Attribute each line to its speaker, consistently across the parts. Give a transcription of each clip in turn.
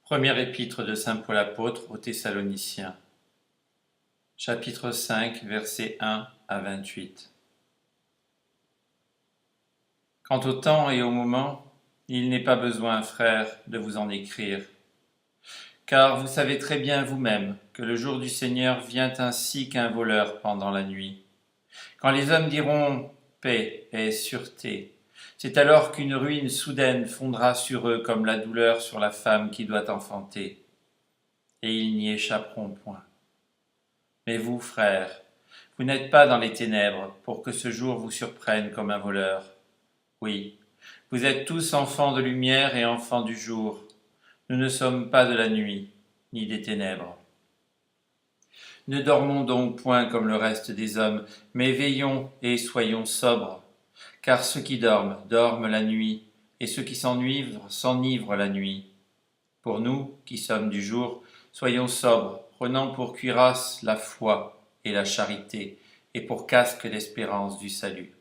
Speaker 1: Première épître de saint Paul apôtre aux Thessaloniciens, chapitre 5, versets 1 à 28. Quant au temps et au moment, il n'est pas besoin, frères, de vous en écrire, car vous savez très bien vous-même que le jour du Seigneur vient ainsi qu'un voleur pendant la nuit. Quand les hommes diront paix et sûreté, c'est alors qu'une ruine soudaine fondra sur eux comme la douleur sur la femme qui doit enfanter, et ils n'y échapperont point. Mais vous, frères, vous n'êtes pas dans les ténèbres pour que ce jour vous surprenne comme un voleur. Oui, vous êtes tous enfants de lumière et enfants du jour. Nous ne sommes pas de la nuit, ni des ténèbres. Ne dormons donc point comme le reste des hommes, mais veillons et soyons sobres. Car ceux qui dorment, dorment la nuit, et ceux qui s'enivrent, s'enivrent la nuit. Pour nous, qui sommes du jour, soyons sobres, prenant pour cuirasse la foi et la charité, et pour casque l'espérance du salut.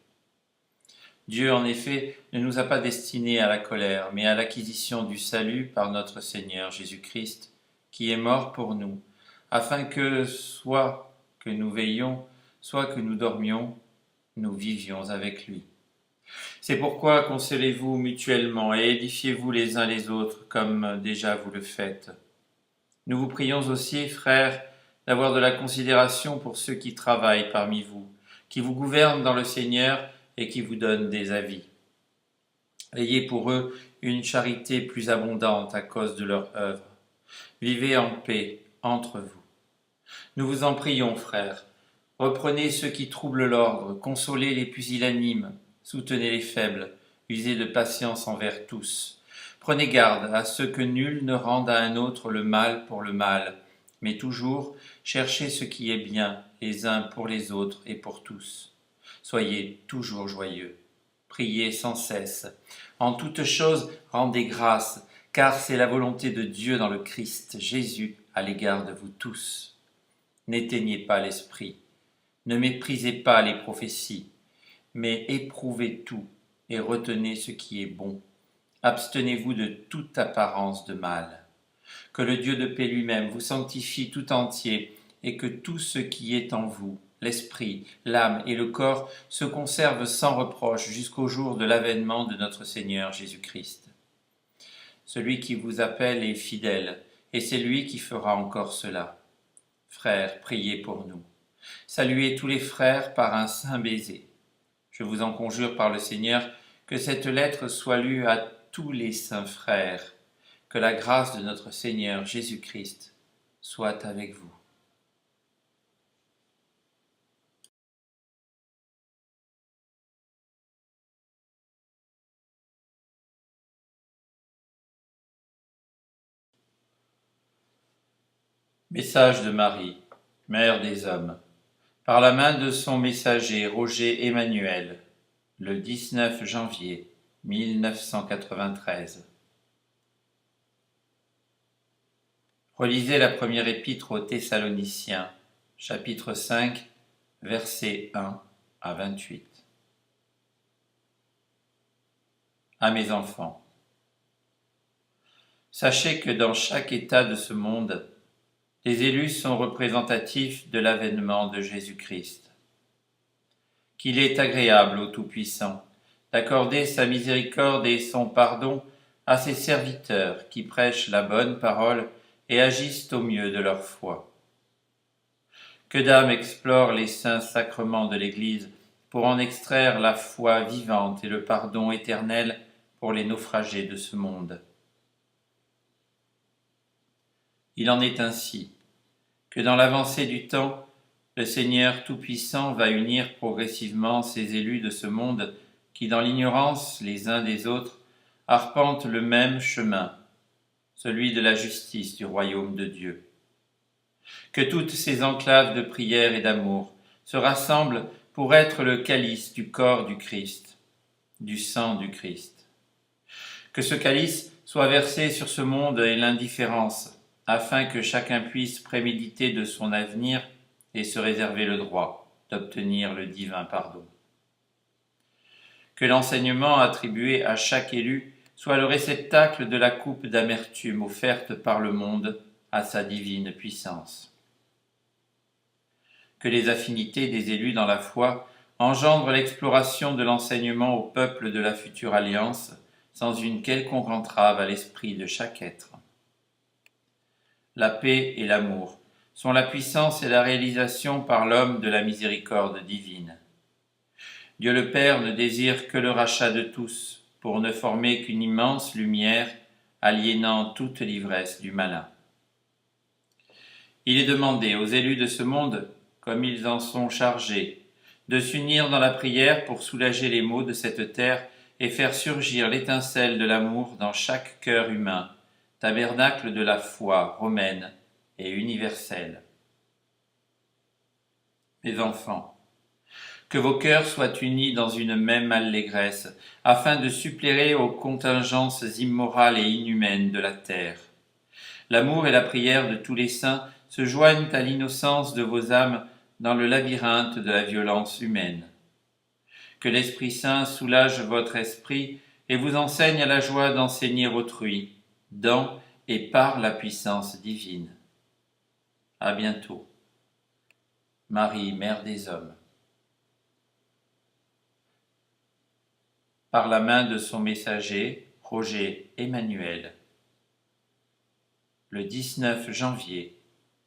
Speaker 1: Dieu, en effet, ne nous a pas destinés à la colère, mais à l'acquisition du salut par notre Seigneur Jésus-Christ, qui est mort pour nous, afin que, soit que nous veillions, soit que nous dormions, nous vivions avec lui. C'est pourquoi consolez-vous mutuellement et édifiez-vous les uns les autres, comme déjà vous le faites. Nous vous prions aussi, frères, d'avoir de la considération pour ceux qui travaillent parmi vous, qui vous gouvernent dans le Seigneur et qui vous donnent des avis. Ayez pour eux une charité plus abondante à cause de leur œuvre. Vivez en paix entre vous. Nous vous en prions, frères. Reprenez ceux qui troublent l'ordre, consolez les pusillanimes, soutenez les faibles, usez de patience envers tous. Prenez garde à ce que nul ne rende à un autre le mal pour le mal, mais toujours cherchez ce qui est bien, les uns pour les autres et pour tous. Soyez toujours joyeux. Priez sans cesse. En toutes choses, rendez grâce, car c'est la volonté de Dieu dans le Christ Jésus à l'égard de vous tous. N'éteignez pas l'esprit, ne méprisez pas les prophéties, mais éprouvez tout et retenez ce qui est bon. Abstenez-vous de toute apparence de mal. Que le Dieu de paix lui-même vous sanctifie tout entier et que tout ce qui est en vous, l'esprit, l'âme et le corps, se conserve sans reproche jusqu'au jour de l'avènement de notre Seigneur Jésus-Christ. Celui qui vous appelle est fidèle, et c'est lui qui fera encore cela. Frères, priez pour nous. Saluez tous les frères par un saint baiser. Je vous en conjure par le Seigneur que cette lettre soit lue à tous les saints frères. Que la grâce de notre Seigneur Jésus-Christ soit avec vous. Message de Marie, Mère des hommes, par la main de son messager Roger Emmanuel, le 19 janvier 1993. Relisez la première épître aux Thessaloniciens, chapitre 5, versets 1 à 28. À mes enfants, sachez que dans chaque état de ce monde, les élus sont représentatifs de l'avènement de Jésus-Christ. Qu'il est agréable au Tout-Puissant d'accorder sa miséricorde et son pardon à ses serviteurs qui prêchent la bonne parole et agissent au mieux de leur foi. Que d'âmes explorent les saints sacrements de l'Église pour en extraire la foi vivante et le pardon éternel pour les naufragés de ce monde. Il en est ainsi que dans l'avancée du temps, le Seigneur Tout-Puissant va unir progressivement ces élus de ce monde qui, dans l'ignorance les uns des autres, arpentent le même chemin, celui de la justice du royaume de Dieu. Que toutes ces enclaves de prière et d'amour se rassemblent pour être le calice du corps du Christ, du sang du Christ. Que ce calice soit versé sur ce monde et l'indifférence, afin que chacun puisse préméditer de son avenir et se réserver le droit d'obtenir le divin pardon. Que l'enseignement attribué à chaque élu soit le réceptacle de la coupe d'amertume offerte par le monde à sa divine puissance. Que les affinités des élus dans la foi engendrent l'exploration de l'enseignement au peuple de la future alliance sans une quelconque entrave à l'esprit de chaque être. La paix et l'amour sont la puissance et la réalisation par l'homme de la miséricorde divine. Dieu le Père ne désire que le rachat de tous, pour ne former qu'une immense lumière, aliénant toute l'ivresse du malin. Il est demandé aux élus de ce monde, comme ils en sont chargés, de s'unir dans la prière pour soulager les maux de cette terre et faire surgir l'étincelle de l'amour dans chaque cœur humain, tabernacle de la foi romaine et universelle. Mes enfants, que vos cœurs soient unis dans une même allégresse, afin de suppléer aux contingences immorales et inhumaines de la terre. L'amour et la prière de tous les saints se joignent à l'innocence de vos âmes dans le labyrinthe de la violence humaine. Que l'Esprit Saint soulage votre esprit et vous enseigne la joie d'enseigner autrui, dans et par la puissance divine. À bientôt. Marie, Mère des Hommes. Par la main de son messager, Roger Emmanuel. Le 19 janvier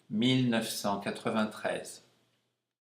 Speaker 1: 1993.